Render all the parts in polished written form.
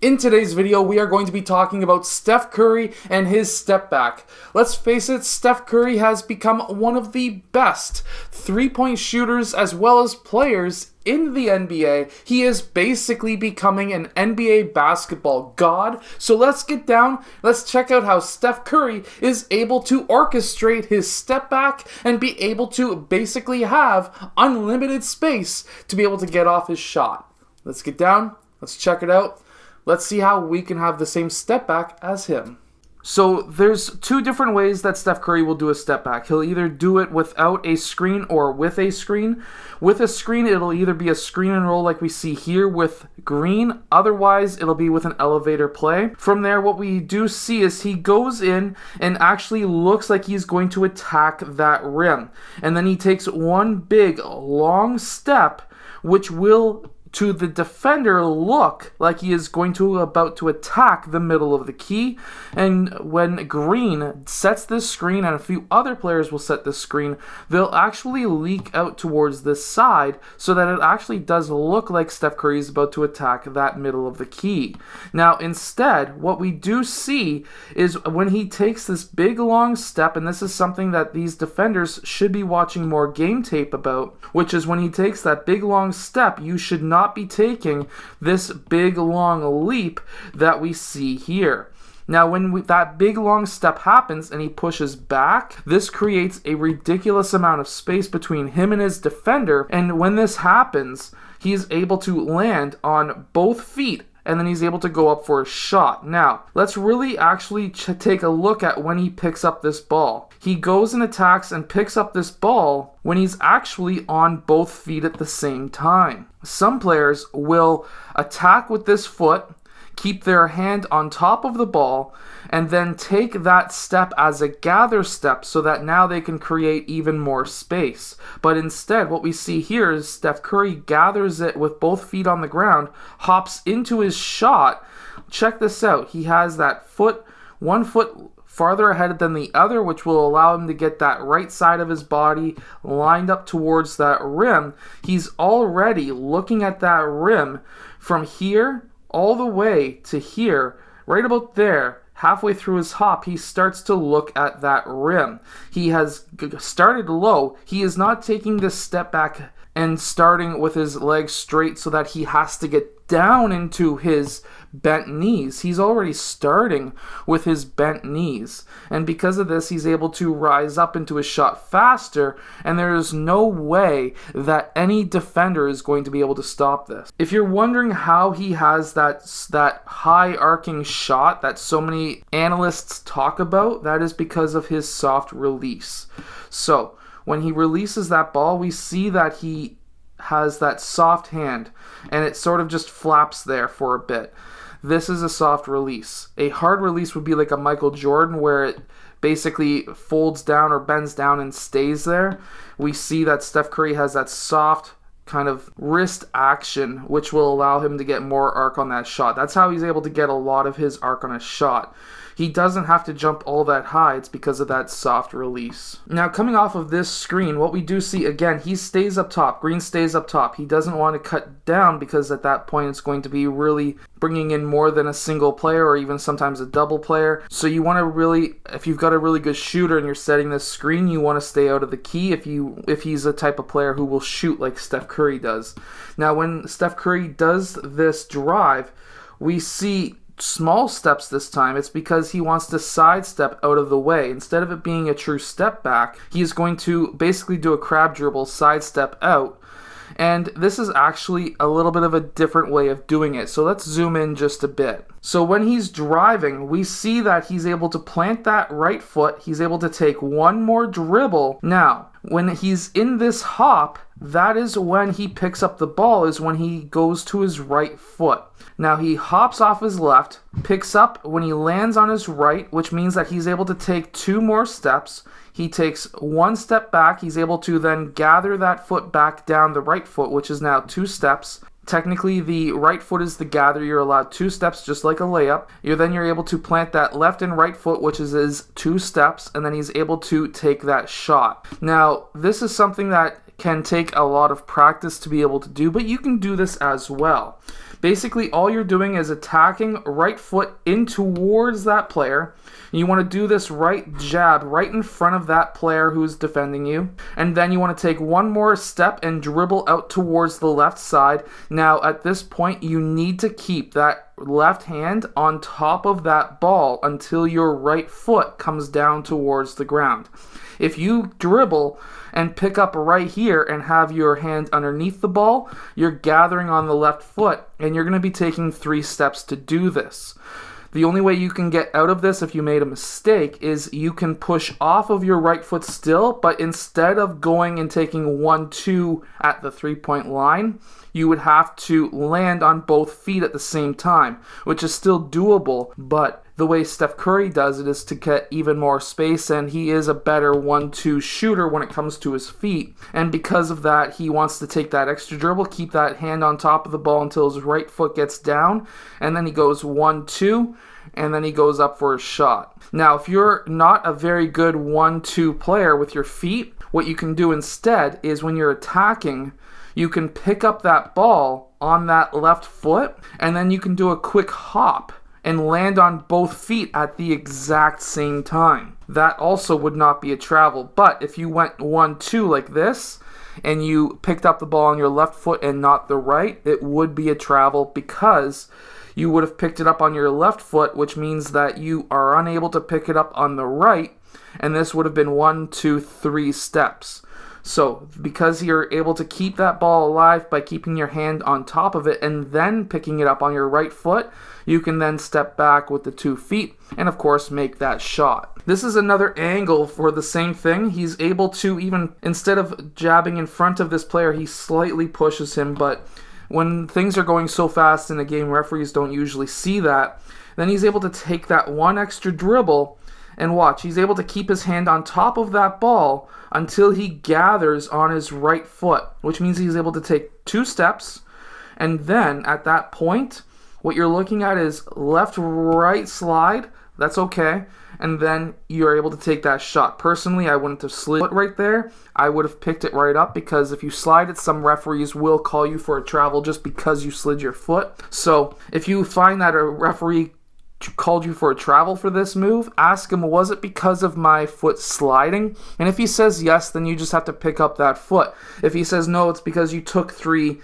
In today's video, we are going to be talking about Steph Curry and his step back. Let's face it, Steph Curry has become one of the best three-point shooters as well as players in the NBA. He is basically becoming an NBA basketball god. So let's get down, let's check out how Steph Curry is able to orchestrate his step back and be able to basically have unlimited space to be able to get off his shot. Let's get down, let's check it out. Let's see how we can have the same step back as him. So there's two different ways that Steph Curry will do a step back. He'll either do it without a screen or with a screen. With a screen, it'll either be a screen and roll like we see here with green. Otherwise, it'll be with an elevator play. From there, what we do see is he goes in and actually looks like he's going to attack that rim. And then he takes one big, long step, which will to the defender look like he is about to attack the middle of the key. And when green sets this screen, and a few other players will set this screen, they'll actually leak out towards this side so that it actually does look like Steph Curry is about to attack that middle of the key. Now instead, what we do see is when he takes this big long step, and this is something that these defenders should be watching more game tape about, which is when he takes that big long step, you should not be taking this big long leap that we see here. Now when that big long step happens and he pushes back, this creates a ridiculous amount of space between him and his defender, and when this happens, he's able to land on both feet and then he's able to go up for a shot. Now, let's really actually take a look at when he picks up this ball. He goes and attacks and picks up this ball when he's actually on both feet at the same time. Some players will attack with this foot, keep their hand on top of the ball, and then take that step as a gather step so that now they can create even more space. But instead, what we see here is Steph Curry gathers it with both feet on the ground, hops into his shot. Check this out. He has that foot, one foot farther ahead than the other, which will allow him to get that right side of his body lined up towards that rim. He's already looking at that rim from here all the way to here, right about there. Halfway through his hop, he starts to look at that rim. He has started low. He is not taking this step back and starting with his legs straight so that he has to get down into his bent knees. He's already starting with his bent knees. And because of this, he's able to rise up into his shot faster, and there is no way that any defender is going to be able to stop this. If you're wondering how he has that high arcing shot that so many analysts talk about, that is because of his soft release. So when he releases that ball, we see that he has that soft hand, and it sort of just flaps there for a bit. This is a soft release. A hard release would be like a Michael Jordan, where it basically folds down or bends down and stays there. We see that Steph Curry has that soft kind of wrist action, which will allow him to get more arc on that shot. That's how he's able to get a lot of his arc on a shot. He doesn't have to jump all that high. It's because of that soft release. Now, coming off of this screen, what we do see, again, he stays up top. Green stays up top. He doesn't want to cut down because at that point it's going to be really bringing in more than a single player or even sometimes a double player. So you want to really, if you've got a really good shooter and you're setting this screen, you want to stay out of the key if he's a type of player who will shoot like Steph Curry does. Now, when Steph Curry does this drive, we see small steps this time. It's because he wants to sidestep out of the way. Instead of it being a true step back, he's going to basically do a crab dribble, sidestep out. And this is actually a little bit of a different way of doing it. So let's zoom in just a bit. So when he's driving, we see that he's able to plant that right foot. He's able to take one more dribble. Now, when he's in this hop, that is when he picks up the ball, is when he goes to his right foot. Now he hops off his left, picks up when he lands on his right, which means that he's able to take two more steps. He takes one step back. He's able to then gather that foot back down the right foot, which is now two steps. Technically, the right foot is the gather. You're allowed two steps, just like a layup. You're able to plant that left and right foot, which is two steps, and then he's able to take that shot. Now, this is something that can take a lot of practice to be able to do, but you can do this as well. Basically, all you're doing is attacking right foot in towards that player. You want to do this right jab right in front of that player who's defending you. And then you want to take one more step and dribble out towards the left side. Now, at this point, you need to keep that left hand on top of that ball until your right foot comes down towards the ground. If you dribble and pick up right here and have your hand underneath the ball, you're gathering on the left foot, and you're going to be taking 3 steps to do this. The only way you can get out of this if you made a mistake is you can push off of your right foot still, but instead of going and taking 1-2 at the 3-point line, you would have to land on both feet at the same time, which is still doable, but the way Steph Curry does it is to get even more space, and he is a better 1-2 shooter when it comes to his feet. And because of that, he wants to take that extra dribble, keep that hand on top of the ball until his right foot gets down, and then he goes 1-2, and then he goes up for a shot. Now, if you're not a very good 1-2 player with your feet, what you can do instead is when you're attacking, you can pick up that ball on that left foot, and then you can do a quick hop and land on both feet at the exact same time. That also would not be a travel, but if you went 1-2 like this, and you picked up the ball on your left foot and not the right, it would be a travel because you would have picked it up on your left foot, which means that you are unable to pick it up on the right, and this would have been 1, 2, 3 steps. So, because you're able to keep that ball alive by keeping your hand on top of it and then picking it up on your right foot, you can then step back with the 2 feet and, of course, make that shot. This is another angle for the same thing. He's able to, even instead of jabbing in front of this player, he slightly pushes him, but when things are going so fast in a game, referees don't usually see that. Then he's able to take that one extra dribble and watch. He's able to keep his hand on top of that ball until he gathers on his right foot, which means he's able to take 2 steps, and then at that point, what you're looking at is left-right slide. That's okay. And then you're able to take that shot. Personally, I wouldn't have slid it right there. I would have picked it right up because if you slide it, some referees will call you for a travel just because you slid your foot. So if you find that a referee called you for a travel for this move, ask him, was it because of my foot sliding? And if he says yes, then you just have to pick up that foot. If he says no, it's because you took 3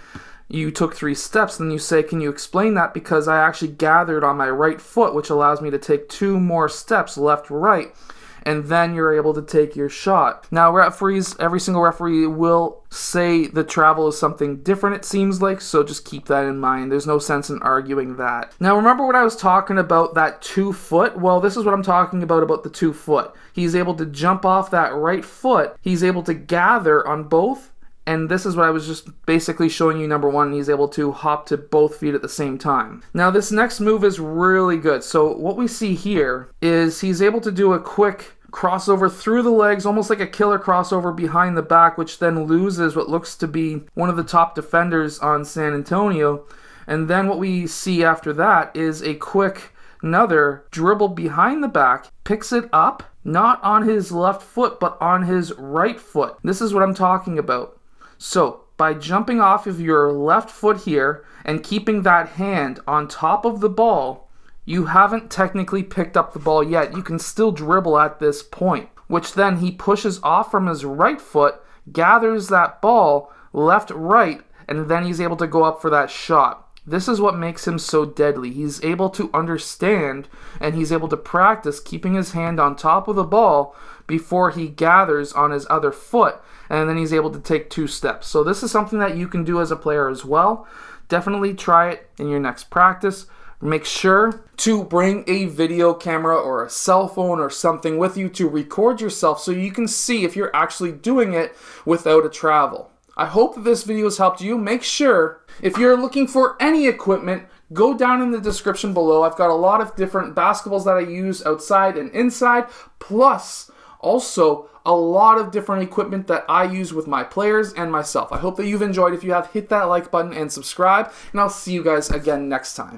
steps, then you say, can you explain that? Because I actually gathered on my right foot, which allows me to take 2 more steps left, right, and then you're able to take your shot. Now, referees, every single referee will say the travel is something different, it seems like, so just keep that in mind. There's no sense in arguing that. Now, remember when I was talking about that 2 foot? Well, this is what I'm talking about the 2 foot. He's able to jump off that right foot. He's able to gather on both. And this is what I was just basically showing you. Number 1, he's able to hop to both feet at the same time. Now, this next move is really good. So what we see here is he's able to do a quick crossover through the legs, almost like a killer crossover behind the back, which then loses what looks to be one of the top defenders on San Antonio. And then what we see after that is a quick another dribble behind the back, picks it up, not on his left foot, but on his right foot. This is what I'm talking about. So, by jumping off of your left foot here and keeping that hand on top of the ball, you haven't technically picked up the ball yet. You can still dribble at this point, which then he pushes off from his right foot, gathers that ball left, right, and then he's able to go up for that shot. This is what makes him so deadly. He's able to understand and he's able to practice keeping his hand on top of the ball before he gathers on his other foot, and then he's able to take 2 steps. So this is something that you can do as a player as well. Definitely try it in your next practice. Make sure to bring a video camera or a cell phone or something with you to record yourself so you can see if you're actually doing it without a travel. I hope that this video has helped you. Make sure, if you're looking for any equipment, go down in the description below. I've got a lot of different basketballs that I use outside and inside, plus also a lot of different equipment that I use with my players and myself. I hope that you've enjoyed. If you have, hit that like button and subscribe, and I'll see you guys again next time.